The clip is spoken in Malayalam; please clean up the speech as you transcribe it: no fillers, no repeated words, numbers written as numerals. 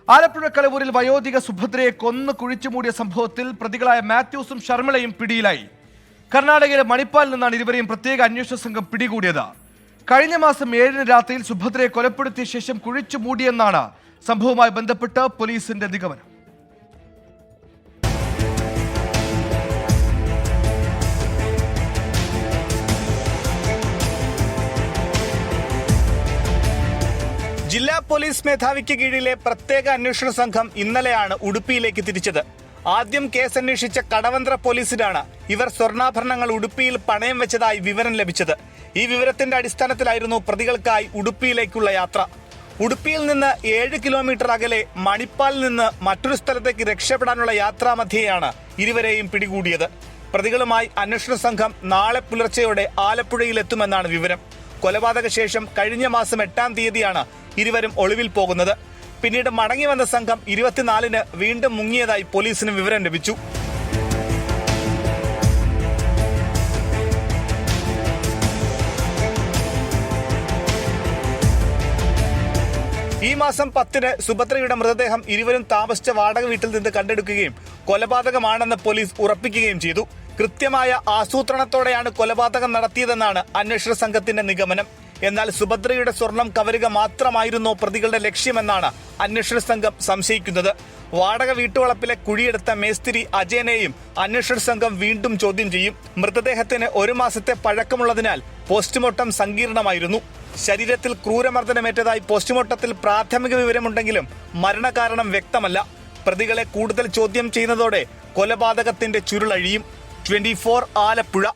ആലപ്പുഴ കളവൂരിൽ വയോധിക സുഭദ്രയെ കൊന്നു കുഴിച്ചുമൂടിയ സംഭവത്തിൽ പ്രതികളായ മാത്യൂസും ശർമിളയും പിടിയിലായി. കർണാടകയിലെ മണിപ്പാലിൽ നിന്നാണ് ഇരുവരെയും പ്രത്യേക അന്വേഷണ സംഘം പിടികൂടിയത്. കഴിഞ്ഞ മാസം 7-ന് രാത്രിയിൽ സുഭദ്രയെ കൊലപ്പെടുത്തിയ ശേഷം കുഴിച്ചുമൂടിയെന്നാണ് സംഭവവുമായി ബന്ധപ്പെട്ട് പോലീസിന്റെ നിഗമനം. ജില്ലാ പോലീസ് മേധാവിക്ക് കീഴിലെ പ്രത്യേക അന്വേഷണ സംഘം ഇന്നലെയാണ് ഉടുപ്പിയിലേക്ക് തിരിച്ചത്. ആദ്യം കേസ് അന്വേഷിച്ച കടവന്ത്ര പോലീസിനാണ് ഇവർ സ്വർണ്ണാഭരണങ്ങൾ ഉടുപ്പിയിൽ പണയം വെച്ചതായി വിവരം ലഭിച്ചത്. ഈ വിവരത്തിന്റെ അടിസ്ഥാനത്തിലായിരുന്നു പ്രതികൾക്കായി ഉടുപ്പിയിലേക്കുള്ള യാത്ര. ഉടുപ്പിയിൽ നിന്ന് 7 കിലോമീറ്റർ അകലെ മണിപ്പാലിൽ നിന്ന് മറ്റൊരു സ്ഥലത്തേക്ക് രക്ഷപ്പെടാനുള്ള യാത്രാമധ്യേയാണ് ഇരുവരെയും പിടികൂടിയത്. പ്രതികളുമായി അന്വേഷണ സംഘം നാളെ പുലർച്ചെയോടെ ആലപ്പുഴയിലെത്തുമെന്നാണ് വിവരം. കൊലപാതക ശേഷം കഴിഞ്ഞ മാസം 8-ാം തീയതിയാണ് ഇരുവരും ഒളിവിൽ പോകുന്നത്. പിന്നീട് മടങ്ങി വന്ന സംഘം 24-ന് വീണ്ടും മുങ്ങിയതായി പോലീസിന് വിവരം ലഭിച്ചു. ഈ മാസം 10-ന് സുഭദ്രയുടെ മൃതദേഹം ഇരുവരും താമസിച്ച വാടക വീട്ടിൽ നിന്ന് കണ്ടെടുക്കുകയും കൊലപാതകമാണെന്ന് പോലീസ് ഉറപ്പിക്കുകയും ചെയ്തു. കൃത്യമായ ആസൂത്രണത്തോടെയാണ് കൊലപാതകം നടത്തിയതെന്നാണ് അന്വേഷണ സംഘത്തിന്റെ നിഗമനം. എന്നാൽ സുഭദ്രയുടെ സ്വർണം കവരുക മാത്രമായിരുന്നോ പ്രതികളുടെ ലക്ഷ്യമെന്നാണ് അന്വേഷണ സംഘം സംശയിക്കുന്നത്. വാടക വീട്ടുവളപ്പിലെ കുഴിയെടുത്ത മേസ്തിരി അജയനെയും അന്വേഷണ സംഘം വീണ്ടും ചോദ്യം ചെയ്യും. മൃതദേഹത്തിന് 1 മാസത്തെ പഴക്കമുള്ളതിനാൽ പോസ്റ്റ്മോർട്ടം സങ്കീർണമായിരുന്നു. ശരീരത്തിൽ ക്രൂരമർദ്ദനമേറ്റതായി പോസ്റ്റ്മോർട്ടത്തിൽ പ്രാഥമിക വിവരമുണ്ടെങ്കിലും മരണകാരണം വ്യക്തമല്ല. പ്രതികളെ കൂടുതൽ ചോദ്യം ചെയ്യുന്നതോടെ കൊലപാതകത്തിന്റെ ചുരുളഴിയും. 24 ആലപ്പുഴ.